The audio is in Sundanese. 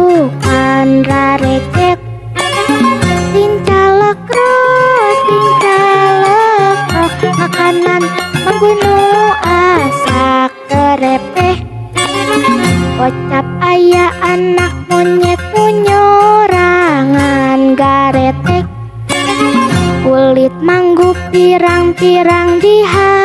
bukan rarecet. Tincalekro, tincalekro, makanan menggunu asa kerepeh. Kocap aya anak monyet munyorangan garetek. Kulit manggup pirang-pirang diha